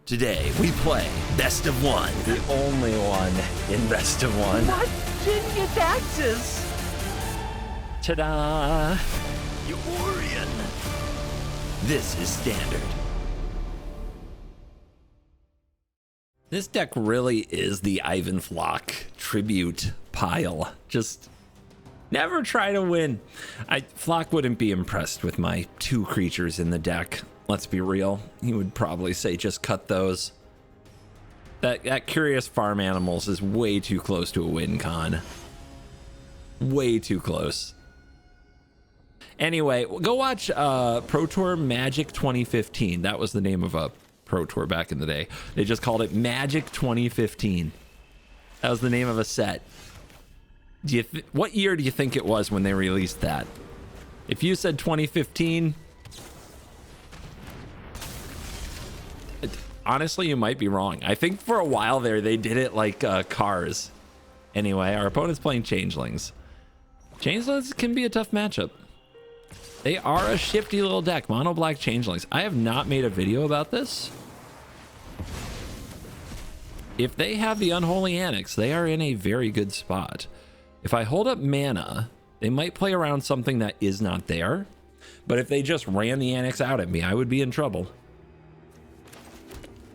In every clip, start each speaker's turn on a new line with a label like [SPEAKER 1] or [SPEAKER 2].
[SPEAKER 1] Today we play Best of One.
[SPEAKER 2] The only one in Best of One.
[SPEAKER 3] What? Virginia taxes?
[SPEAKER 2] Ta-da!
[SPEAKER 1] Eurian. This is Standard. This deck really is the Ivan Flock tribute pile. Just never try to win. Flock wouldn't be impressed with my 2 creatures in the deck. Let's be real. He would probably say just cut those. That Curious Farm Animals is way too close to a win con. Way too close. Anyway, go watch Pro Tour Magic 2015. That was the name of a Pro Tour back in the day. They just called it Magic 2015. That was the name of a set. What year do you think it was when they released that? If you said 2015, honestly, you might be wrong. I think for a while there, they did it like Cars. Anyway, our opponent's playing Changelings. Changelings can be a tough matchup. They are a shifty little deck. Mono black Changelings. I have not made a video about this. If they have the Unholy Annex, they are in a very good spot. If I hold up mana, they might play around something that is not there. But if they just ran the Annex out at me, I would be in trouble.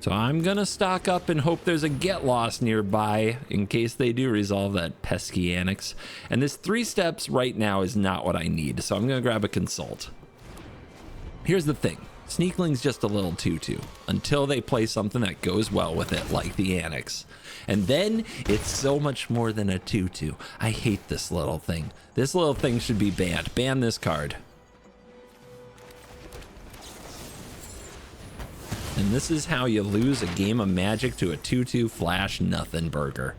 [SPEAKER 1] So I'm gonna stock up and hope there's a Get Lost nearby in case they do resolve that pesky Annex. And this 3 steps right now is not what I need, so I'm gonna grab a Consult. Here's the thing, Sneakling's just a little 2/2 until they play something that goes well with it, like the Annex. And then it's so much more than a 2/2. I hate this little thing. This little thing should be banned. Ban this card. And this is how you lose a game of Magic to a 2/2 flash nothing burger.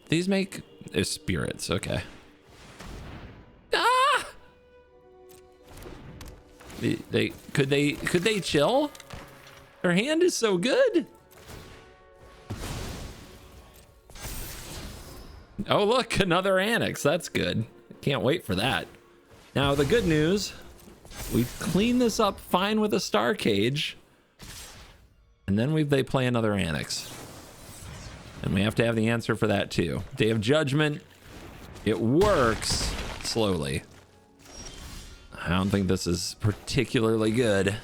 [SPEAKER 1] These make spirits, okay. Ah! Could they chill? Their hand is so good. Oh look, another Annex. That's good. Can't wait for that. Now the good news. We've cleaned this up fine with a Star Cage. And then they play another Annex. And we have to have the answer for that too. Day of Judgment. It works slowly. I don't think this is particularly good.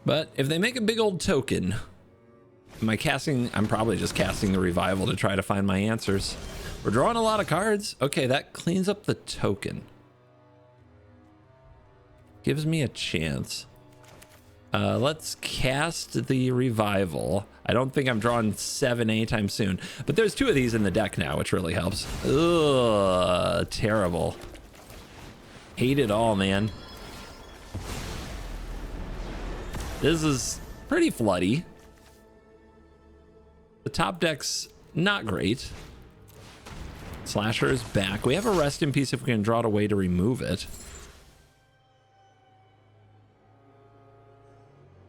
[SPEAKER 1] But if they make a big old token, I'm probably just casting the Revival to try to find my answers. We're drawing a lot of cards. Okay, that cleans up the token. Gives me a chance. Let's cast the Revival. I don't think I'm drawing 7 anytime soon, but there's 2 of these in the deck now, which really helps. Ugh, terrible. Hate it all, man. This is pretty floody. The top deck's not great. Slasher is back. We have a Rest in Peace if we can draw it away to remove it.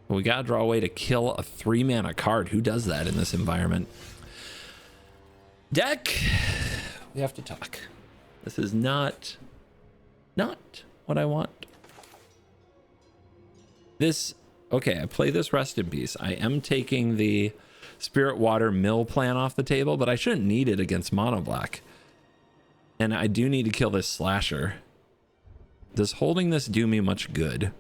[SPEAKER 1] We gotta draw away to kill a 3-mana card. Who does that in this environment? Deck, we have to talk. This is not what I want. Okay, I play this Rest in Peace. I am taking the Spirit Water Mill plan off the table, but I shouldn't need it against Mono Black. And I do need to kill this Slasher. Does holding this do me much good?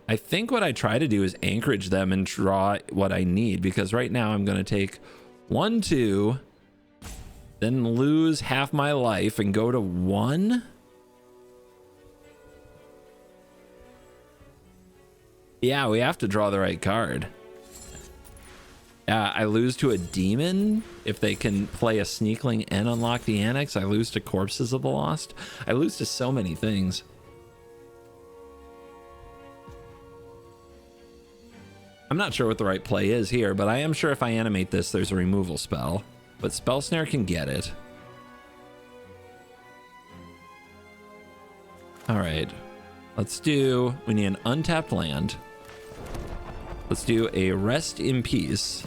[SPEAKER 1] I think what I try to do is anchorage them and draw what I need, because right now I'm going to take 1, 2, then lose half my life and go to 1. Yeah, we have to draw the right card. I lose to a Demon if they can play a Sneakling and unlock the Annex. I lose to Corpses of the Lost. I lose to so many things. I'm not sure what the right play is here, but I am sure if I animate this, there's a removal spell. But Spell Snare can get it. All right. We need an untapped land. Let's do a Rest in Peace,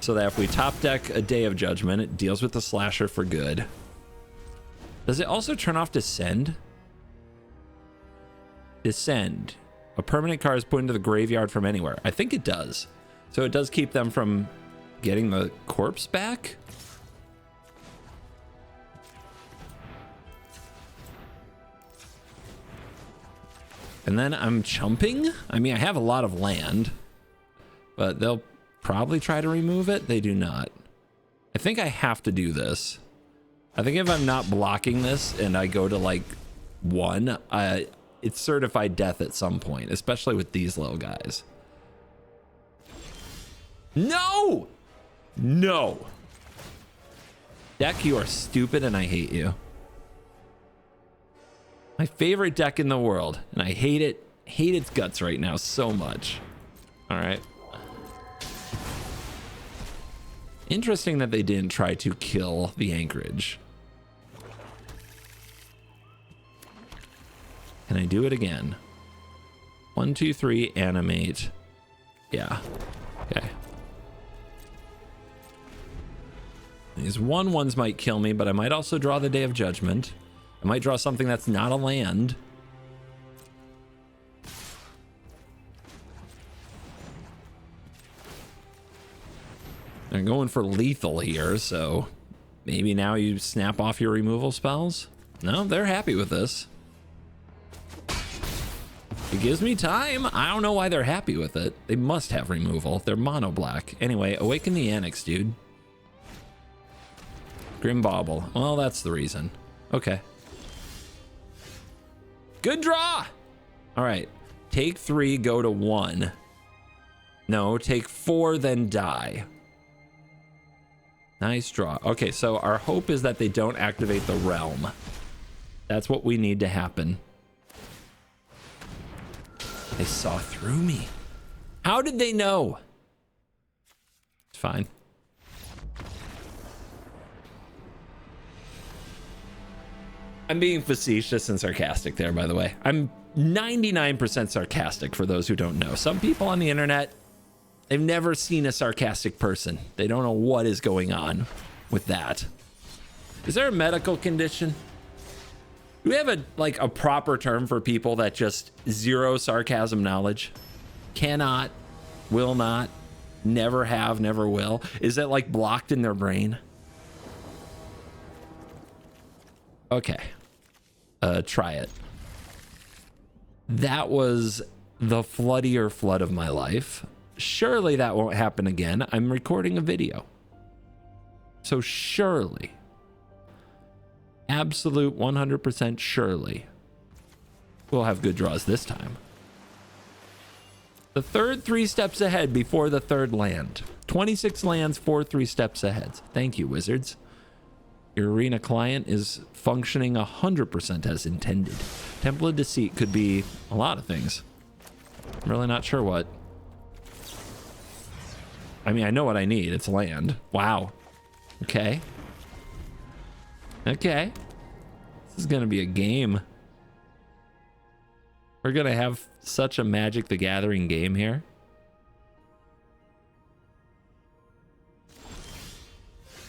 [SPEAKER 1] so that if we top deck a Day of Judgment, it deals with the Slasher for good. Does it also turn off Descend? Descend. A permanent card is put into the graveyard from anywhere. I think it does. So it does keep them from getting the corpse back. And then I'm chumping. I mean, I have a lot of land, but they'll probably try to remove it. They do not. I think I have to do this. I think if I'm not blocking this and I go to like 1, it's certified death at some point, especially with these little guys. No! No! Deck, you are stupid and I hate you. My favorite deck in the world, and I hate it, hate its guts right now so much. All right. Interesting that they didn't try to kill the anchorage. Can I do it again? 1, 2, 3, animate. Yeah. Okay. These 1/1s might kill me, but I might also draw the Day of Judgment. I might draw something that's not a land. They're going for lethal here, so maybe now you snap off your removal spells? No, they're happy with this. It gives me time. I don't know why they're happy with it. They must have removal. They're mono black. Anyway, awaken the Annex, dude. Grim Bauble. Well, that's the reason. Okay. Good draw. All right. Take 3, go to 1. No, take 4, then die. Nice draw. Okay, so our hope is that they don't activate the realm. That's what we need to happen. They saw through me. How did they know? It's fine. I'm being facetious and sarcastic there, by the way. I'm 99% sarcastic for those who don't know. Some people on the internet, they've never seen a sarcastic person. They don't know what is going on with that. Is there a medical condition? Do we have a proper term for people that just zero sarcasm knowledge? Cannot, will not, never have, never will. Is that like blocked in their brain? Okay. Try it. That was the floodier flood of my life. Surely that won't happen again. I'm recording a video. So surely, absolute 100% surely, we'll have good draws this time. The third 3 steps ahead before the third land. 26 lands, 4 3 steps ahead. Thank you, Wizards. Your arena client is functioning 100% as intended. Temple of Deceit could be a lot of things. I'm really not sure what. I mean, I know what I need. It's land. Wow. Okay. Okay. This is going to be a game. We're going to have such a Magic the Gathering game here.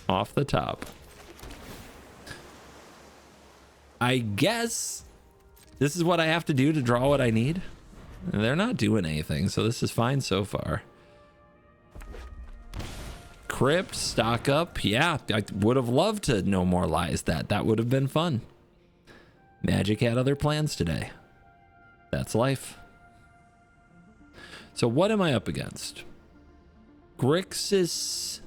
[SPEAKER 1] Off the top. I guess this is what I have to do to draw what I need. They're not doing anything, so this is fine so far. Crypt, stock up. Yeah, I would have loved to no more lies that. That would have been fun. Magic had other plans today. That's life. So what am I up against? Grixis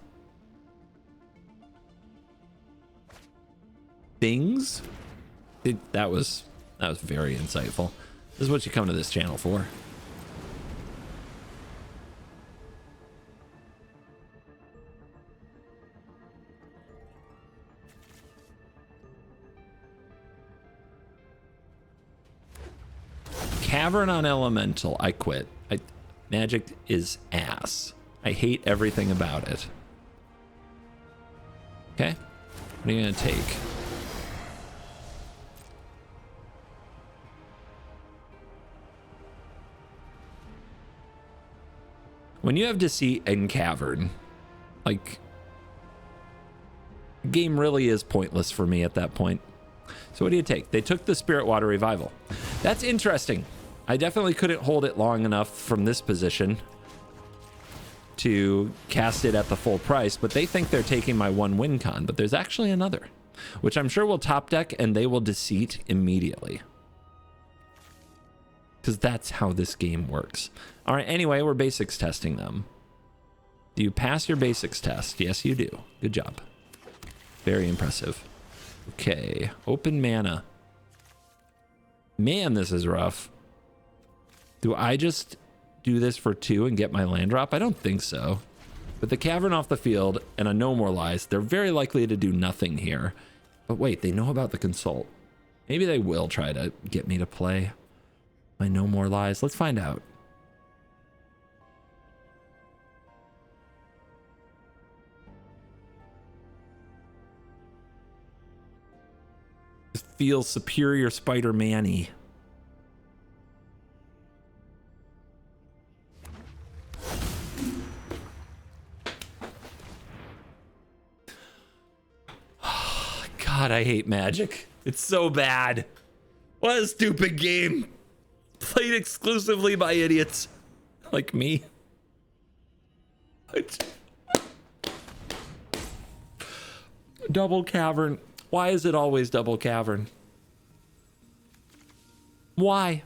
[SPEAKER 1] things? That was very insightful. This is what you come to this channel for. Cavern on Elemental. I quit. Magic is ass. I hate everything about it. Okay. What are you going to take? When you have Deceit and Cavern, like, the game really is pointless for me at that point. So what do you take? They took the Spirit Water Revival. That's interesting. I definitely couldn't hold it long enough from this position to cast it at the full price, but they think they're taking my one win con, but there's actually another, which I'm sure will top deck and they will deceit immediately. Because that's how this game works. All right, anyway, we're basics testing them. Do you pass your basics test? Yes, you do. Good job. Very impressive. Okay, open mana. Man, this is rough. Do I just do this for 2 and get my land drop? I don't think so. With the Cavern off the field and a No More Lies, they're very likely to do nothing here. But wait, they know about the Consult. Maybe they will try to get me to play my No More Lies. Let's find out. It feels superior Spider-Man-y. God, I hate Magic. It's so bad. What a stupid game. Played exclusively by idiots like me. Double Cavern. Why is it always double Cavern? Why?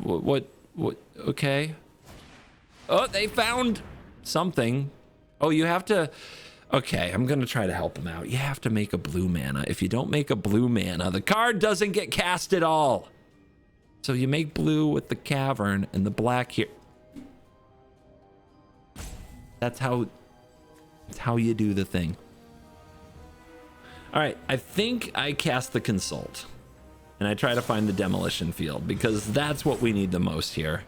[SPEAKER 1] What? Okay. Oh, they found something. Oh, you have to... Okay, I'm going to try to help them out. You have to make a blue mana. If you don't make a blue mana, the card doesn't get cast at all. So you make blue with the Cavern and the black here. That's how you do the thing. All right, I think I cast the Consult. And I try to find the Demolition Field because that's what we need the most here.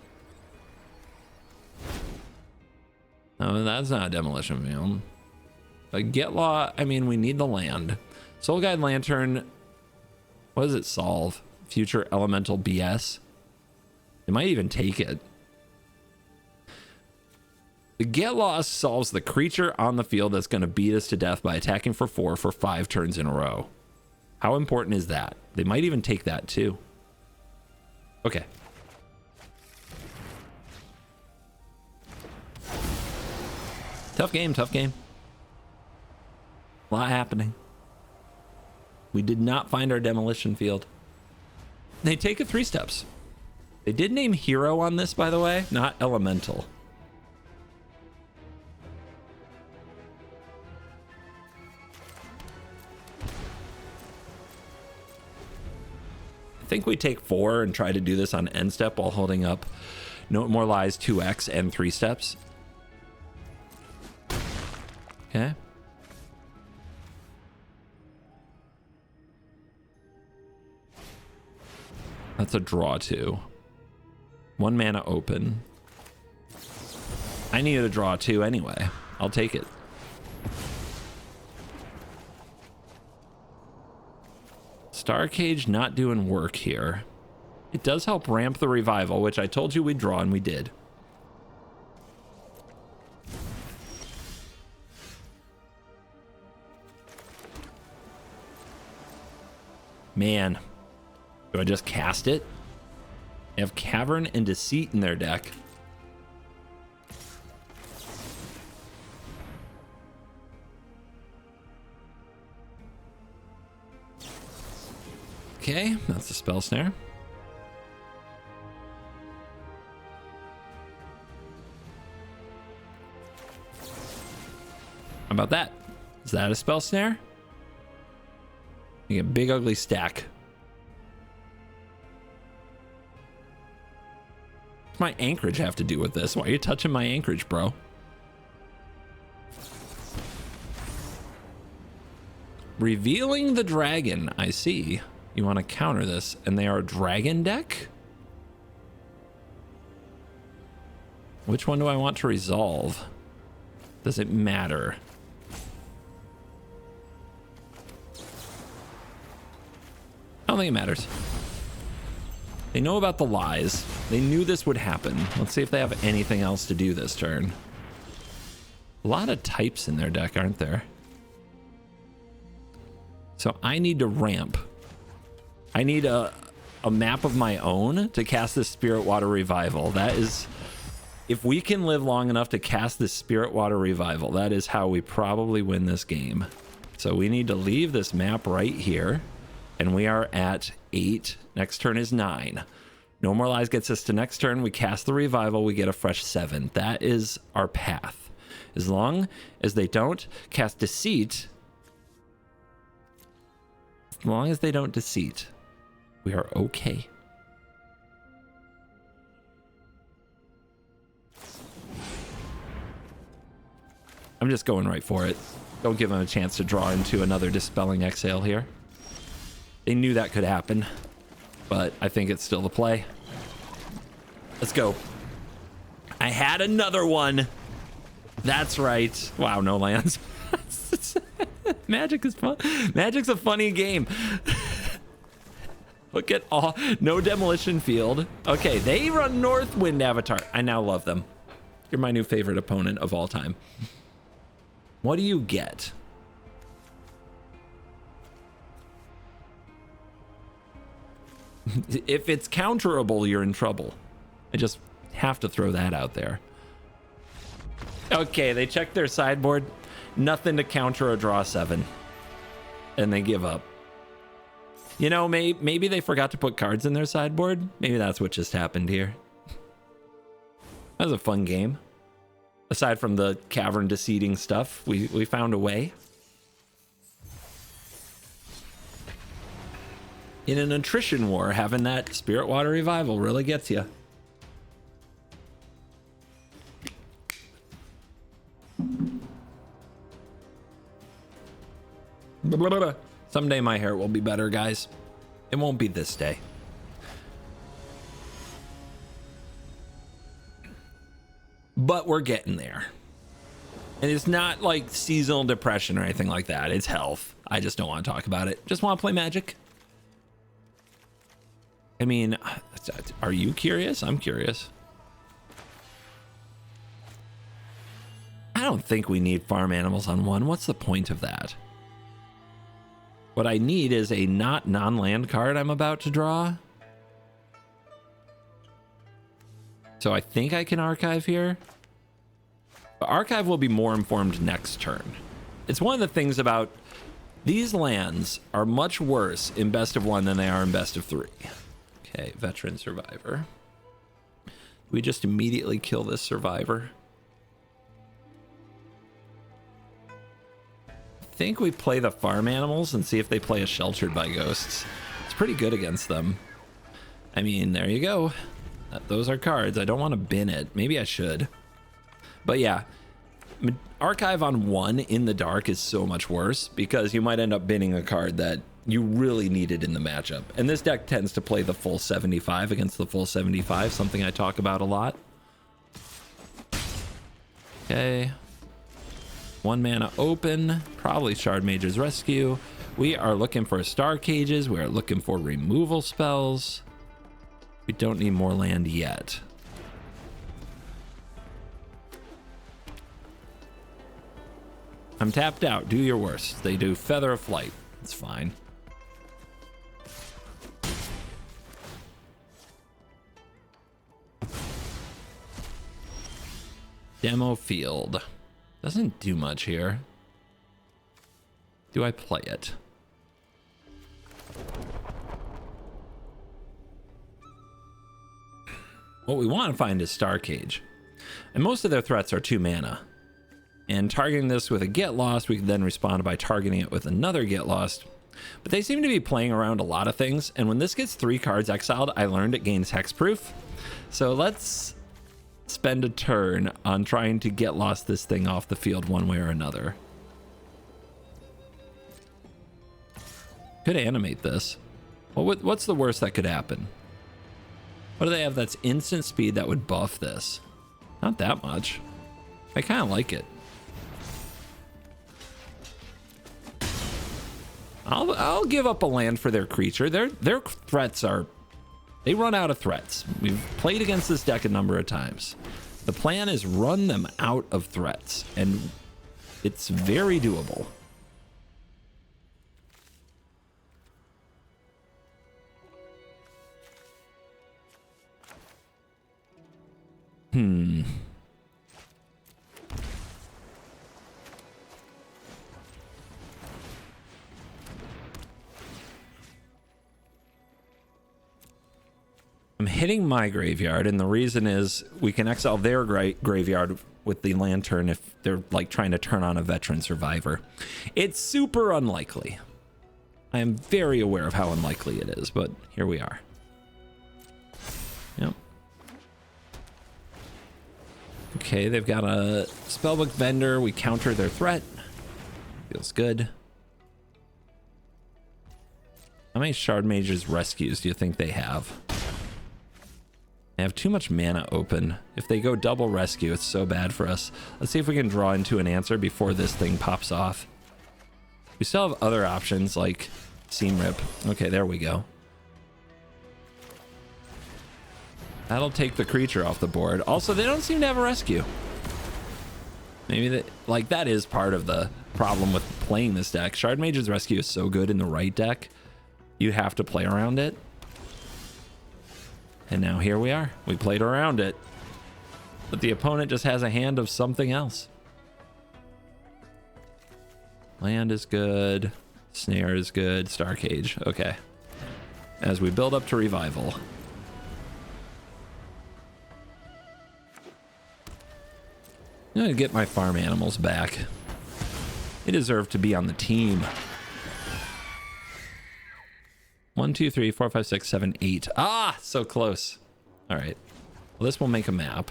[SPEAKER 1] Oh, that's not a Demolition Field. But Get Law, I mean, we need the land. Soul Guide Lantern, what does it solve? Future Elemental BS? It might even take it. The Get Lost solves the creature on the field that's going to beat us to death by attacking for 4 for 5 turns in a row. How important is that? They might even take that too. Okay. Tough game, tough game. A lot happening. We did not find our Demolition Field. They take it 3 steps. They did name Hero on this, by the way, not Elemental. I think we take 4 and try to do this on end step while holding up No More Lies 2x and 3 steps. Okay. That's a draw 2. 1 mana open. I needed a draw 2 anyway. I'll take it. Star Cage not doing work here. It does help ramp the revival, which I told you we'd draw, and we did. Man. Do I just cast it? They have Cavern and Deceit in their deck. Okay, that's a Spell Snare. How about that? Is that a Spell Snare? You get a big ugly stack. What's my anchorage have to do with this? Why are you touching my anchorage, bro? Revealing the Dragon. I see. You want to counter this, and they are a dragon deck? Which one do I want to resolve? Does it matter? I don't think it matters. They know about the lies. They knew this would happen. Let's see if they have anything else to do this turn. A lot of types in their deck, aren't there? So I need to ramp. I need a map of my own to cast this Spirit Water Revival. That is, if we can live long enough to cast this Spirit Water Revival, that is how we probably win this game. So we need to leave this map right here, and we are at 8. Next turn is 9. No More Lies gets us to next turn. We cast the Revival, we get a fresh 7. That is our path. As long as they don't cast Deceit, as long as they don't Deceit, we are okay. I'm just going right for it. Don't give them a chance to draw into another Dispelling Exhale here. They knew that could happen, but I think it's still the play. Let's go. I had another one. That's right. Wow, no lands. Magic is fun. Magic's a funny game. Look at all. No Demolition Field. Okay, they run Northwind Avatar. I now love them. You're my new favorite opponent of all time. What do you get? If it's counterable, you're in trouble. I just have to throw that out there. Okay, they check their sideboard. Nothing to counter a draw 7. And they give up. You know, maybe they forgot to put cards in their sideboard. Maybe that's what just happened here. That was a fun game. Aside from the cavern deceiving stuff, we found a way. In an attrition war, having that Spirit Water Revival really gets you. Someday my hair will be better, guys. It won't be this day. But we're getting there. And it's not like seasonal depression or anything like that. It's health. I just don't want to talk about it. Just want to play Magic. I mean, are you curious? I'm curious. I don't think we need farm animals on 1. What's the point of that? What I need is a not non-land card I'm about to draw. So I think I can archive here. But archive will be more informed next turn. It's one of the things about these lands are much worse in best of 1 than they are in best of 3. Okay, Veteran Survivor. We just immediately kill this Survivor. I think we play the farm animals and see if they play a Sheltered by Ghosts. It's pretty good against them. I mean, there you go. Those are cards. I don't want to bin it. Maybe I should. But yeah, archive on 1 in the dark is so much worse because you might end up binning a card that you really needed in the matchup. And this deck tends to play the full 75 against the full 75, something I talk about a lot. Okay. 1 mana open, probably Shard Mage's Rescue. We are looking for Star Cages. We are looking for removal spells. We don't need more land yet. I'm tapped out. Do your worst. They do Feather of Flight. It's fine. Demo Field. Doesn't do much here. Do I play it? What we want to find is Star Cage. And most of their threats are 2 mana. And targeting this with a Get Lost, we can then respond by targeting it with another Get Lost. But they seem to be playing around a lot of things. And when this gets 3 cards exiled, I learned it gains Hexproof. So let's spend a turn on trying to Get Lost this thing off the field one way or another. Could animate this. What's the worst that could happen? What do they have that's instant speed that would buff this? Not that much. I kind of like it. I'll give up a land for their creature. Their threats are... They run out of threats. We've played against this deck a number of times. The plan is run them out of threats, and it's very doable. Hmm. I'm hitting my graveyard, and the reason is we can exile their graveyard with the lantern if they're like trying to turn on a veteran survivor. It's super unlikely. I am very aware of how unlikely it is, but here we are. Yep. Okay, they've got a spellbook vendor. We counter their threat. Feels good. How many Shard Mage's rescues do you think they have? They have too much mana open. If they go double rescue, it's so bad for us. Let's see if we can draw into an answer before this thing pops off. We still have other options like Seam Rip. Okay, there we go. That'll take the creature off the board. Also, they don't seem to have a rescue. Maybe that, like, that is part of the problem with playing this deck. Shard Mage's rescue is so good in the right deck. You have to play around it. And now here we are. We played around it. But the opponent just has a hand of something else. Land is good. Snare is good. Star Cage. Okay. As we build up to revival. I'm gonna get my farm animals back. They deserve to be on the team. 1, 2, 3, 4, 5, 6, 7, 8. Ah, so close. All right. Well, this will make a map.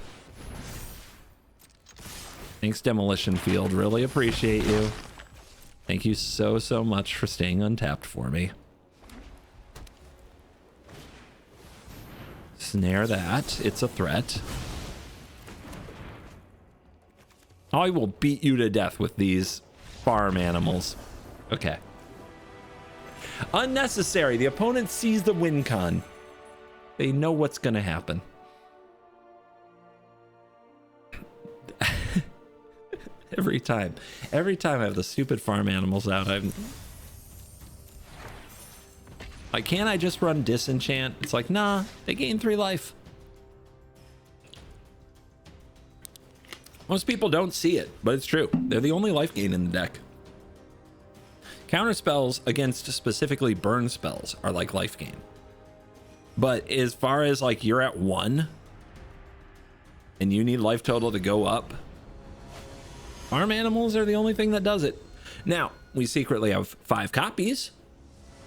[SPEAKER 1] Thanks, Demolition Field. Really appreciate you. Thank you so much for staying untapped for me. Snare that. It's a threat. I will beat you to death with these farm animals. Okay. Unnecessary. The opponent sees the win con. They know what's going to happen. Every time I have the stupid farm animals out, I'm like, can't I just run Disenchant? It's like, nah, they gain 3 life. Most people don't see it, but it's true. They're the only life gain in the deck. Counter spells against specifically burn spells are like life gain. But as far as like you're at 1 and you need life total to go up, farm animals are the only thing that does it. Now, we secretly have 5 copies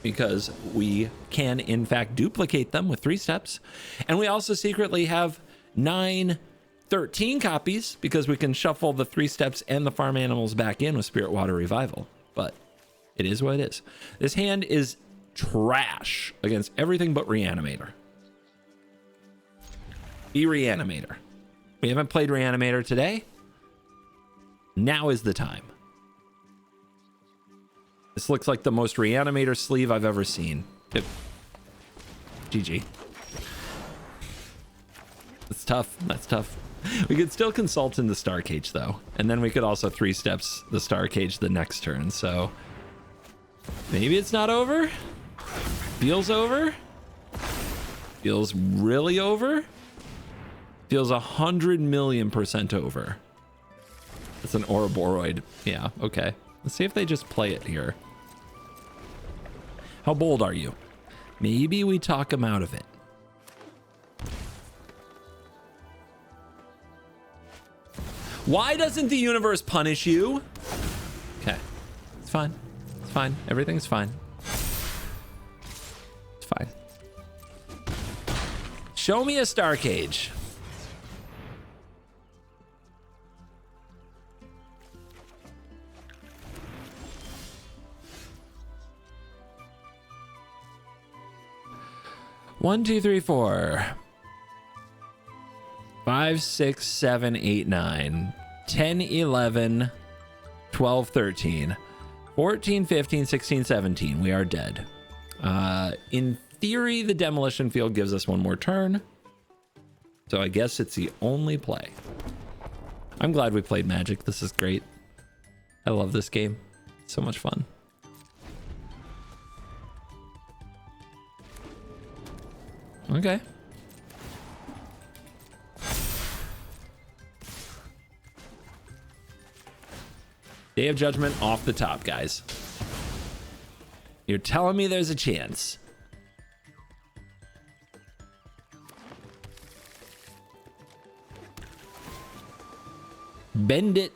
[SPEAKER 1] because we can in fact duplicate them with 3 steps. And we also secretly have 13 copies because we can shuffle the 3 steps and the farm animals back in with Spirit Water Revival. But it is what it is. This hand is trash against everything but Reanimator. Be Reanimator. We haven't played Reanimator today. Now is the time. This looks like the most Reanimator sleeve I've ever seen. GG. That's tough. That's tough. We could still consult in the Star Cage though. And then we could also 3 steps the Star Cage the next turn. So maybe it's not over. Feels over. Feels really over. Feels 100,000,000% over. It's an Ouroboros. Yeah, okay. Let's see if they just play it here. How bold are you? Maybe we talk them out of it. Why doesn't the universe punish you? Okay. It's fine. It's fine. Everything's fine. It's fine. Show me a Star Cage. One, 2, 3, 4, 5, 6, 7, 8, 9, 10, 11, 12, 13, 14, 15, 16, 17. We are dead. In theory, the Demolition Field gives us 1 more turn. So I guess it's the only play. I'm glad we played Magic. This is great. I love this game. So much fun. Okay. Day of Judgment off the top, guys. You're telling me there's a chance. Bend it.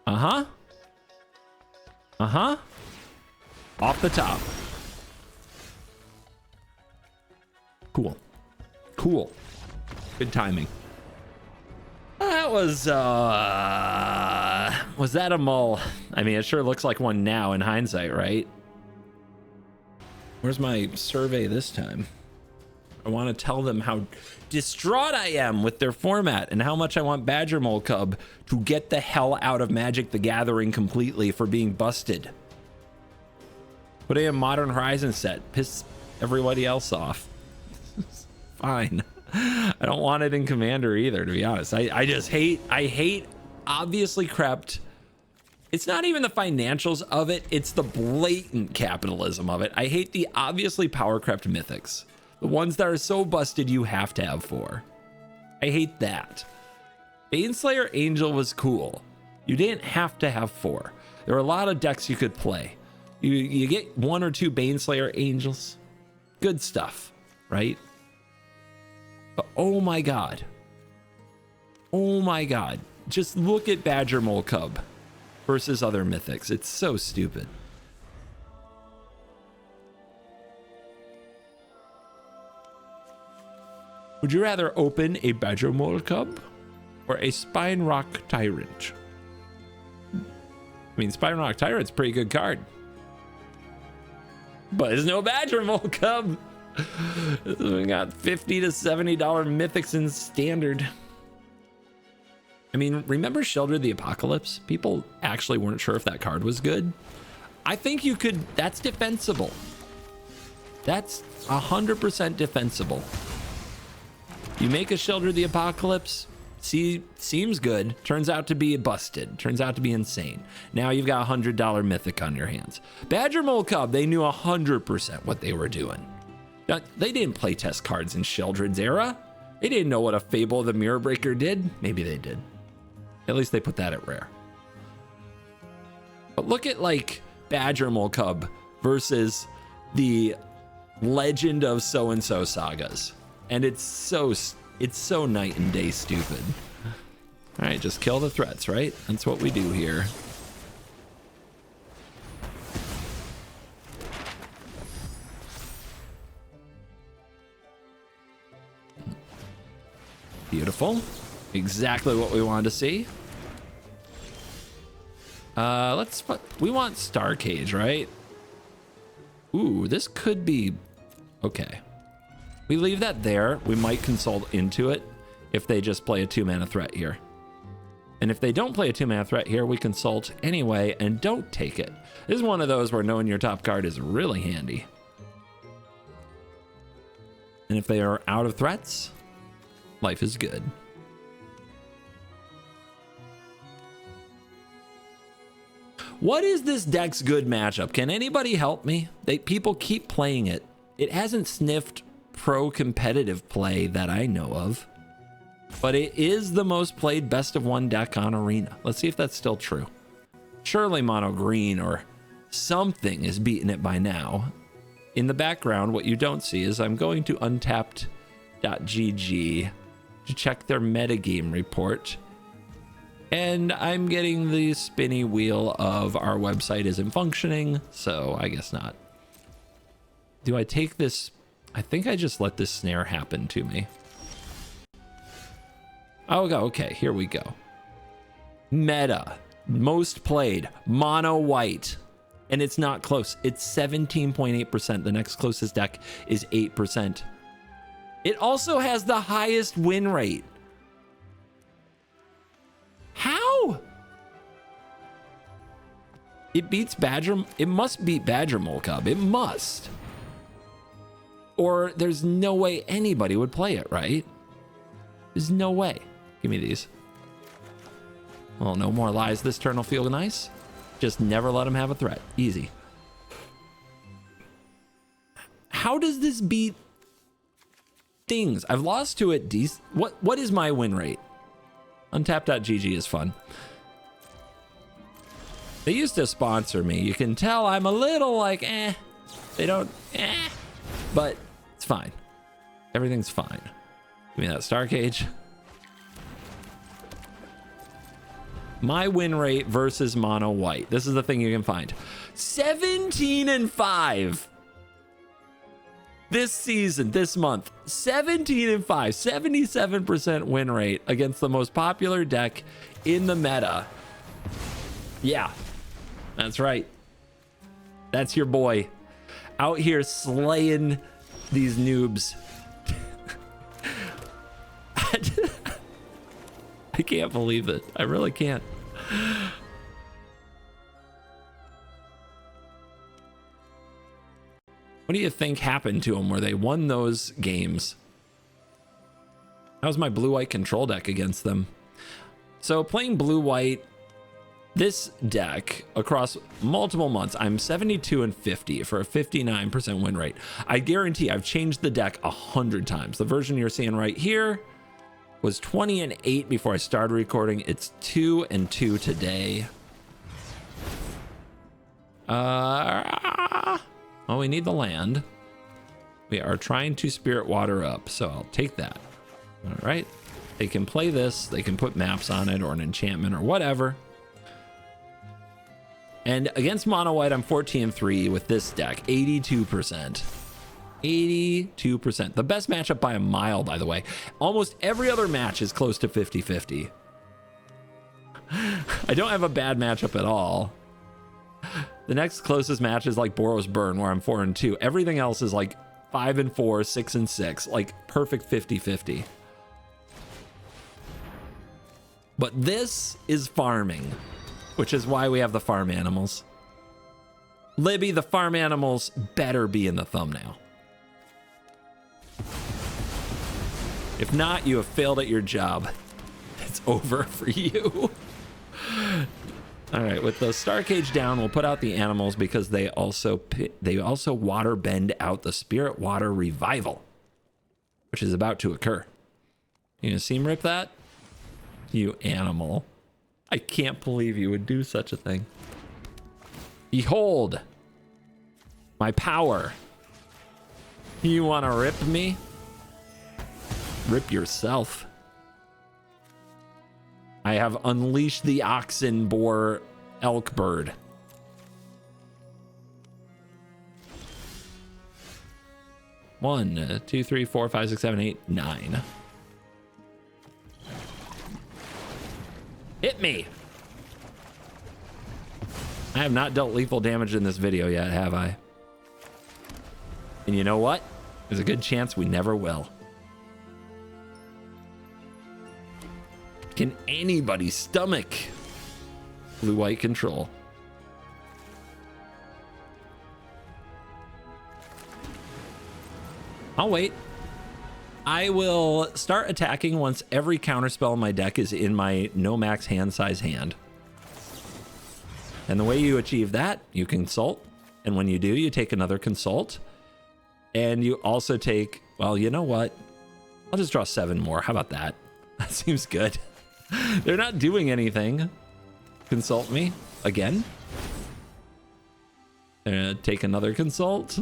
[SPEAKER 1] Uh-huh. Uh-huh. Off the top. Cool. Cool. Good timing. That was that a mull? I mean, it sure looks like one now in hindsight, right? Where's my survey this time? I want to tell them how distraught I am with their format and how much I want Badger Mole Cub to get the hell out of Magic the Gathering completely for being busted. Put in a Modern Horizon set. Piss everybody else off. Fine. I don't want it in Commander either, to be honest. I hate obviously crept. It's not even the financials of it. It's the blatant capitalism of it. I hate the obviously power crept mythics. The ones that are so busted you have to have 4. I hate that. Baneslayer Angel was cool. You didn't have to have 4. There are a lot of decks you could play. You get 1 or 2 Baneslayer Angels. Good stuff, right? But oh my god. Oh my god. Just look at Badger Mole Cub versus other mythics. It's so stupid. Would you rather open a Badger Mole Cub or a Spine Rock Tyrant? I mean, Spine Rock Tyrant's a pretty good card. But there's no Badger Mole Cub. We got $50 to $70 mythics in standard. I mean, remember Shelter the Apocalypse? People actually weren't sure if that card was good. I think you could, that's defensible. That's 100% defensible. You make a Shelter the Apocalypse, seems good, turns out to be busted, turns out to be insane. Now you've got $100 mythic on your hands. Badger Mole Cub, they knew 100% what they were doing. They didn't play test cards in Sheldred's era. They didn't know what a Fable of the Mirror Breaker did. Maybe they did. At least they put that at rare. But look at like Badger Mole Cub versus the Legend of So-and-so sagas. And it's so night and day stupid. All right, just kill the threats, right? That's what we do here. Beautiful. Exactly what we wanted to see. We want Star Cage, right? Ooh, this could be okay. We leave that there. We might consult into it if they just play a 2-mana threat here. And if they don't play a 2-mana threat here, we consult anyway and don't take it. This is one of those where knowing your top card is really handy. And if they are out of threats, life is good. What is this deck's good matchup? Can anybody help me? People keep playing it. It hasn't sniffed pro competitive play that I know of, but it is the most played best of 1 deck on Arena. Let's see if that's still true. Surely mono green or something is beating it by now. In the background, what you don't see is I'm going to untapped.gg to check their metagame report, and I'm getting the spinny wheel of our website isn't functioning, so I guess not. Do I take this? I think I just let this snare happen to me. Oh, okay, here we go. Meta, most played, mono white, and it's not close. It's 17.8%. The next closest deck is 8%. It also has the highest win rate. How? It beats Badger. It must beat Badger Mole Cub. It must. Or there's no way anybody would play it, right? There's no way. Give me these. Well, no more lies. This turn will feel nice. Just never let him have a threat. Easy. How does this beat things? I've lost to it. What is my win rate? Untap.gg is fun. They used to sponsor me. You can tell I'm a little like, They don't, but it's fine. Everything's fine. Give me that Star Cage. My win rate versus mono white. This is the thing you can find. 17-5. This season, this month, 17-5, 77% win rate against the most popular deck in the meta. Yeah, that's right. That's your boy out here slaying these noobs. I can't believe it. I really can't. What do you think happened to them where they won those games? That was my blue-white control deck against them. So playing blue-white, this deck across multiple months, I'm 72-50 for a 59% win rate. I guarantee I've changed the deck 100 times. The version you're seeing right here was 20-8 before I started recording. It's 2-2 today. Well, we need the land. We are trying to spirit water up, so I'll take that. All right. They can play this. They can put maps on it or an enchantment or whatever. And against mono white, I'm 14-3 with this deck. 82%. 82%. The best matchup by a mile, by the way. Almost every other match is close to 50-50. I don't have a bad matchup at all. The next closest match is like Boros Burn, where I'm 4-2. Everything else is like 5-4, 6-6, like perfect 50-50. But this is farming, which is why we have the farm animals. Libby, the farm animals better be in the thumbnail. If not, you have failed at your job. It's over for you. All right, with the Star Cage down, we'll put out the animals because they also water bend out the Spirit Water Revival, which is about to occur. You gonna seam rip that? You animal. I can't believe you would do such a thing. Behold my power. You wanna rip me? Rip yourself. I have unleashed the oxen boar elk bird. One, 2, 3, 4, 5, 6, 7, 8, 9. Hit me. I have not dealt lethal damage in this video yet, have I? And you know what? There's a good chance we never will. Can anybody stomach blue-white control? I'll wait. I will start attacking once every counterspell in my deck is in my no max hand size hand. And the way you achieve that, you consult. And when you do, you take another consult. And you also take, well, you know what? I'll just draw 7 more. How about that? That seems good. They're not doing anything. Consult me again. Take another consult.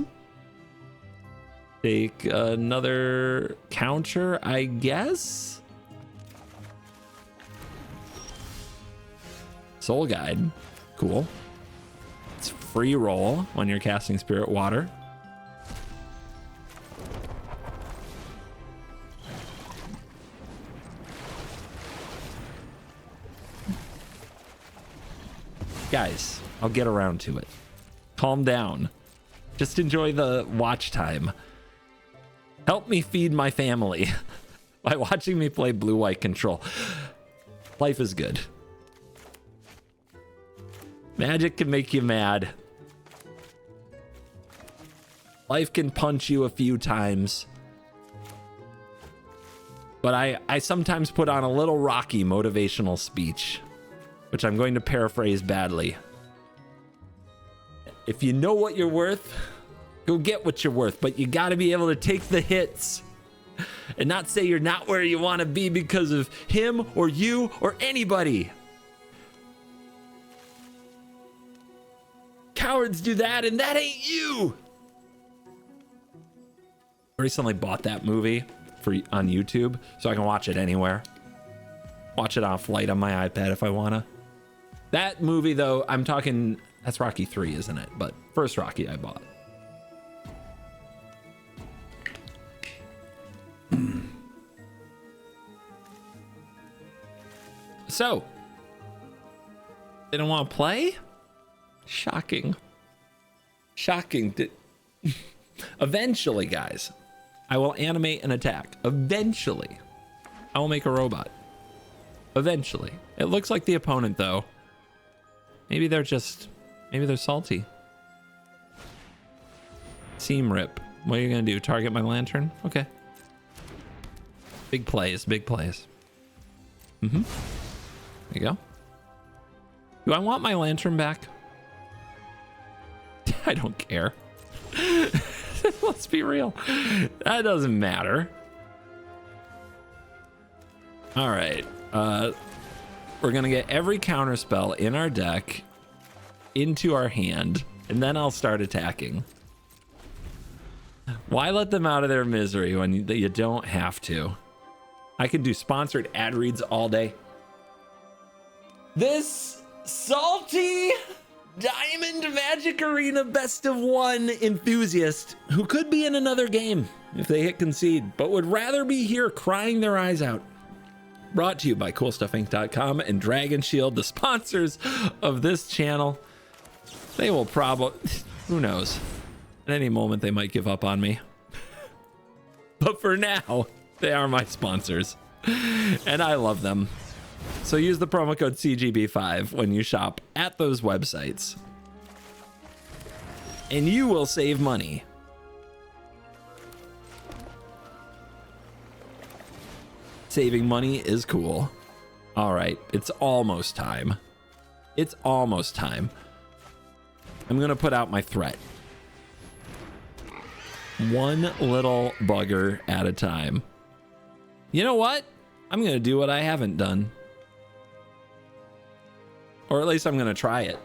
[SPEAKER 1] Take another counter, I guess. Soul Guide. Cool. It's free roll when you're casting Spirit Water. Guys, I'll get around to it. Calm down. Just enjoy the watch time. Help me feed my family by watching me play blue-white control. Life is good. Magic can make you mad. Life can punch you a few times. But I sometimes put on a little Rocky motivational speech, which I'm going to paraphrase badly. If you know what you're worth, go get what you're worth, but you got to be able to take the hits and not say you're not where you want to be because of him or you or anybody. Cowards do that, and that ain't you. I recently bought that movie on YouTube so I can watch it anywhere. Watch it on a flight on my iPad if I wanna. That movie though, I'm talking, that's Rocky 3, isn't it? But first Rocky I bought. So, they don't want to play? Shocking. Shocking. Eventually, guys, I will animate an attack. Eventually, I will make a robot. Eventually. It looks like the opponent, though. Maybe they're salty. Seam rip. What are you going to do? Target my lantern? Okay. Big plays, big plays. There you go. Do I want my lantern back? I don't care. Let's be real. That doesn't matter. All right. We're going to get every counter spell in our deck into our hand, and then I'll start attacking. Why let them out of their misery when you don't have to? I can do sponsored ad reads all day. This salty Diamond Magic Arena Best of One enthusiast who could be in another game if they hit concede, but would rather be here crying their eyes out. Brought to you by CoolStuffInc.com and Dragon Shield, the sponsors of this channel. They will probably, who knows, at any moment they might give up on me. But for now, they are my sponsors, and I love them. So use the promo code CGB5 when you shop at those websites, and you will save money. Saving money is cool. All right, it's almost time. It's almost time. I'm gonna put out my threat. One little bugger at a time. You know what? I'm gonna do what I haven't done. Or at least I'm gonna try it.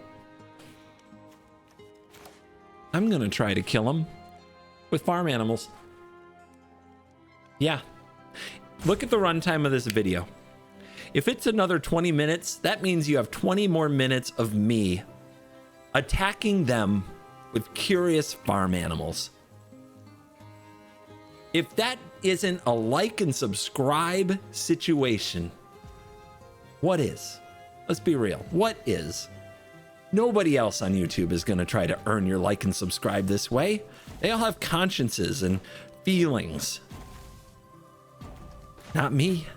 [SPEAKER 1] I'm gonna try to kill him with farm animals. Yeah. Look at the runtime of this video. If it's another 20 minutes, that means you have 20 more minutes of me attacking them with curious farm animals. If that isn't a like and subscribe situation, what is? Let's be real. What is? Nobody else on YouTube is going to try to earn your like and subscribe this way. They all have consciences and feelings. Not me.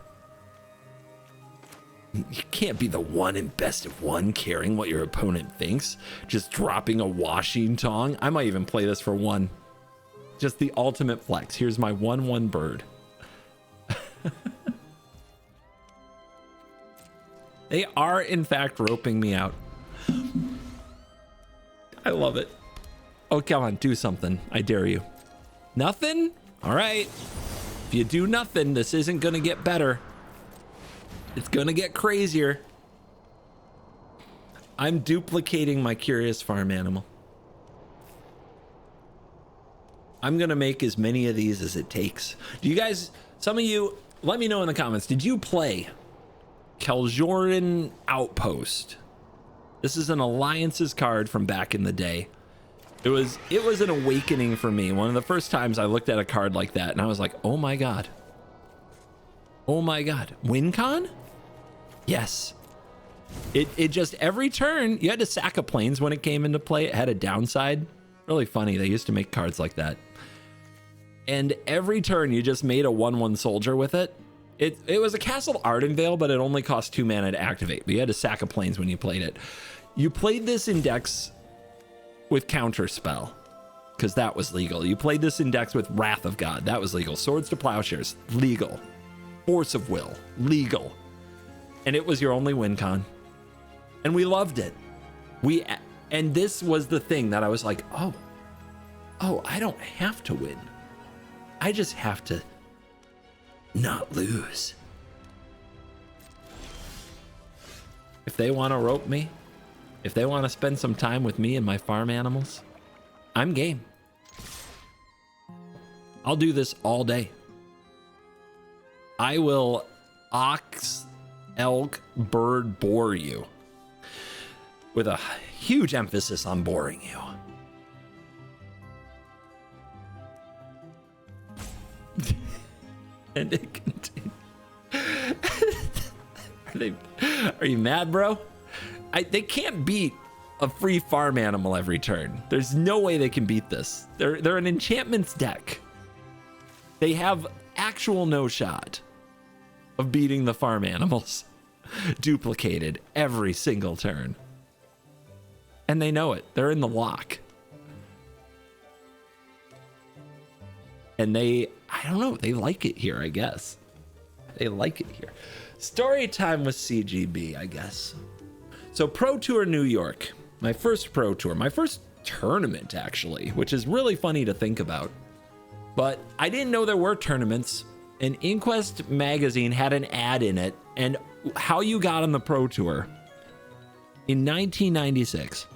[SPEAKER 1] You can't be the one in best of one caring what your opponent thinks. Just dropping a washing tong. I might even play this for one. Just the ultimate flex. Here's my 1/1 bird. They are, in fact, roping me out. I love it. Oh, come on, do something. I dare you. Nothing? All right. If you do nothing, this isn't going to get better. It's going to get crazier. I'm duplicating my curious farm animal. I'm going to make as many of these as it takes. Do you guys, some of you, let me know in the comments, did you play Keljoran Outpost? This is an Alliances card from back in the day. It was an awakening for me. One of the first times I looked at a card like that and I was like, oh my God. Oh my God. WinCon? Yes. It just, every turn, you had to sack a planes when it came into play. It had a downside. Really funny. They used to make cards like that. And every turn you just made a 1/1 soldier with it. It was a Castle Ardenvale, but it only cost 2 mana to activate. But you had to sack a planes when you played it. You played this in decks with Counterspell, because that was legal. You played this in decks with Wrath of God. That was legal. Swords to Plowshares, legal. Force of Will, legal. And it was your only win con. And we loved it. And this was the thing that I was like, oh, I don't have to win. I just have to not lose. If they want to rope me, if they want to spend some time with me and my farm animals, I'm game. I'll do this all day. I will ox, elk, bird bore you with a huge emphasis on boring you. And it continues. Are you mad, bro? They can't beat a free farm animal every turn. There's no way they can beat this. They're an enchantments deck. They have actual no shot of beating the farm animals duplicated every single turn. And they know it. They're in the lock. And I don't know, they like it here, I guess. They like it here. Story time with CGB, I guess. So Pro Tour New York, my first Pro Tour, my first tournament actually, which is really funny to think about. But I didn't know there were tournaments, and Inquest magazine had an ad in it, and how you got on the Pro Tour in 1996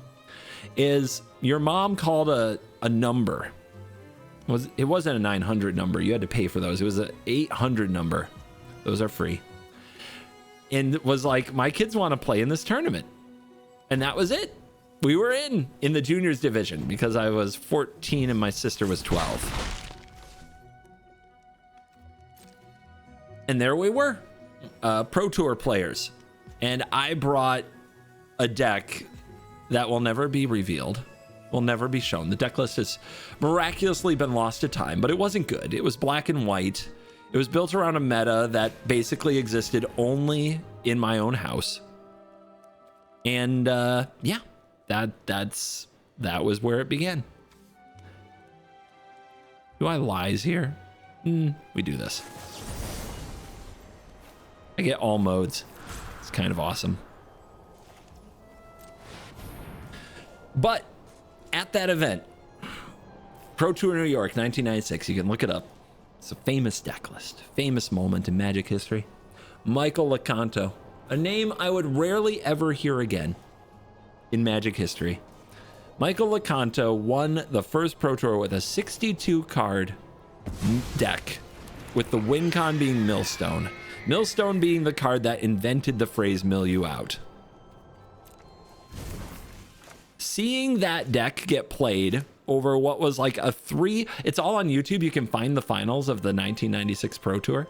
[SPEAKER 1] is your mom called a number. It wasn't a 900 number. You had to pay for those. It was an 800 number. Those are free. And it was like, my kids want to play in this tournament. And that was it. We were in the juniors division because I was 14 and my sister was 12. And there we were, Pro Tour players. And I brought a deck that will never be revealed, will never be shown. The deck list has miraculously been lost to time, but it wasn't good. It was black and white. It was built around a meta that basically existed only in my own house. And yeah, that was where it began. Do I lies here? We do this. I get all modes. It's kind of awesome. But at that event, Pro Tour New York, 1996, you can look it up. It's a famous deck list, famous moment in Magic history. Michael Lecanto, a name I would rarely ever hear again in Magic history. Michael Lecanto won the first Pro Tour with a 62 card deck, with the win con being Millstone. Millstone being the card that invented the phrase mill you out. Seeing that deck get played over what was like a 3, it's all on YouTube. You can find the finals of the 1996 Pro Tour.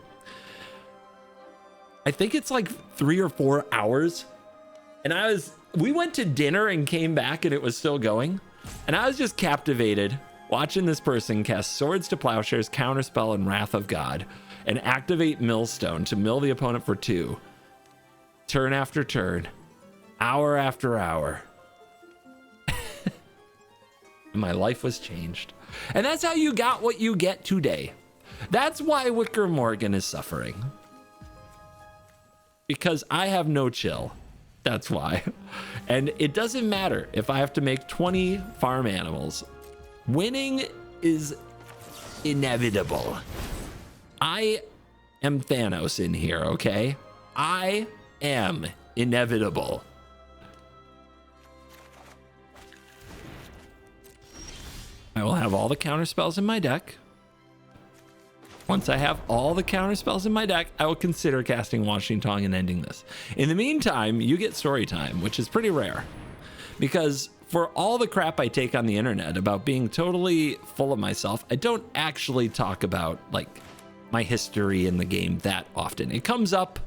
[SPEAKER 1] I think it's like 3 or 4 hours. And we went to dinner and came back and it was still going. And I was just captivated watching this person cast Swords to Plowshares, Counterspell, and Wrath of God, and activate Millstone to mill the opponent for 2. Turn after turn, hour after hour. My life was changed. And that's how you got what you get today. That's why Wicker Morgan is suffering. Because I have no chill. That's why. And it doesn't matter if I have to make 20 farm animals. Winning is inevitable. I am Thanos in here, okay? I am inevitable. I will have all the counter spells in my deck. Once I have all the counter spells in my deck, I will consider casting Washing Tongue and ending this. In the meantime, you get story time, which is pretty rare. Because for all the crap I take on the internet about being totally full of myself, I don't actually talk about like my history in the game that often. It comes up.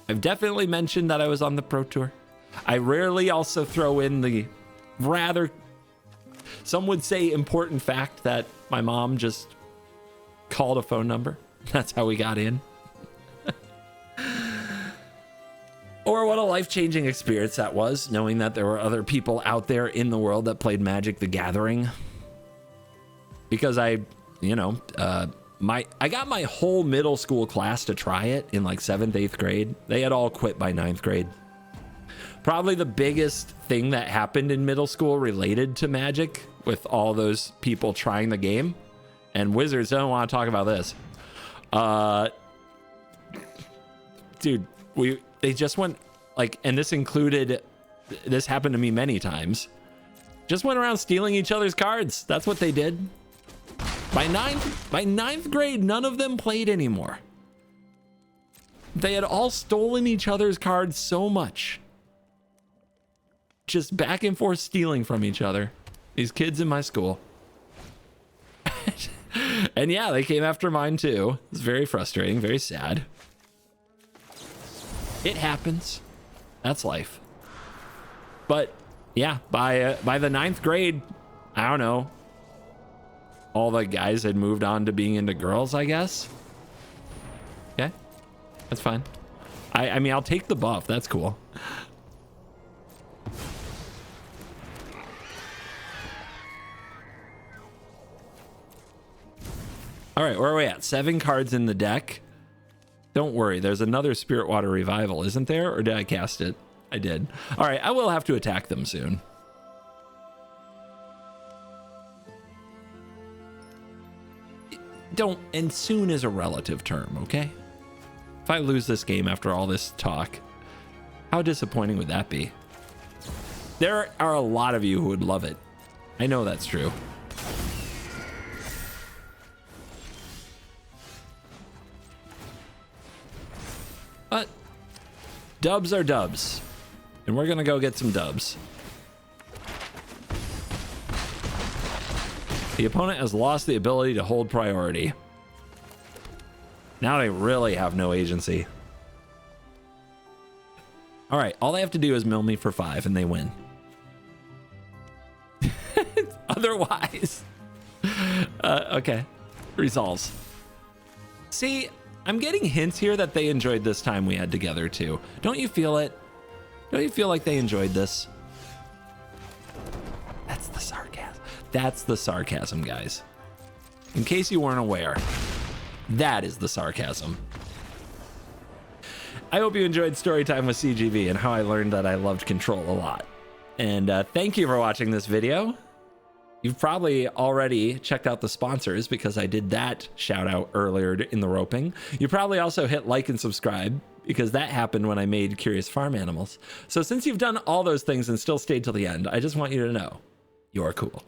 [SPEAKER 1] I've definitely mentioned that I was on the Pro Tour. I rarely also throw in the rather, some would say, important fact that my mom just called a phone number. That's how we got in. Or what a life-changing experience that was, knowing that there were other people out there in the world that played Magic the Gathering. Because I got my whole middle school class to try it in like 7th, 8th grade. They had all quit by 9th grade. Probably the biggest thing that happened in middle school related to Magic, with all those people trying the game, and Wizards don't want to talk about this, Dude, they just went like, and this happened to me many times. Just went around stealing each other's cards. That's what they did. By ninth grade, none of them played anymore. They had all stolen each other's cards so much. Just back and forth stealing from each other. These kids in my school. And yeah, they came after mine too. It's very frustrating, very sad. It happens. That's life. But yeah, by the ninth grade, I don't know. All the guys had moved on to being into girls, I guess. Okay, that's fine. I mean, I'll take the buff. That's cool. All right, where are we at? 7 cards in the deck. Don't worry, there's another Spirit Water Revival, isn't there? Or did I cast it? I did. All right, I will have to attack them soon. And soon is a relative term, okay? If I lose this game after all this talk, how disappointing would that be? There are a lot of you who would love it. I know that's true. But dubs are dubs, and we're gonna go get some dubs. The opponent has lost the ability to hold priority. Now they really have no agency. All right, all they have to do is mill me for 5 and they win. Otherwise, okay, resolves. See, I'm getting hints here that they enjoyed this time we had together too. Don't you feel it? Don't you feel like they enjoyed this? That's the sarcasm. That's the sarcasm, guys. In case you weren't aware, that is the sarcasm. I hope you enjoyed Storytime with CGB and how I learned that I loved Control a lot. And thank you for watching this video. You've probably already checked out the sponsors because I did that shout out earlier in the roping. You probably also hit like and subscribe because that happened when I made Curious Farm Animals. So since you've done all those things and still stayed till the end, I just want you to know you're cool.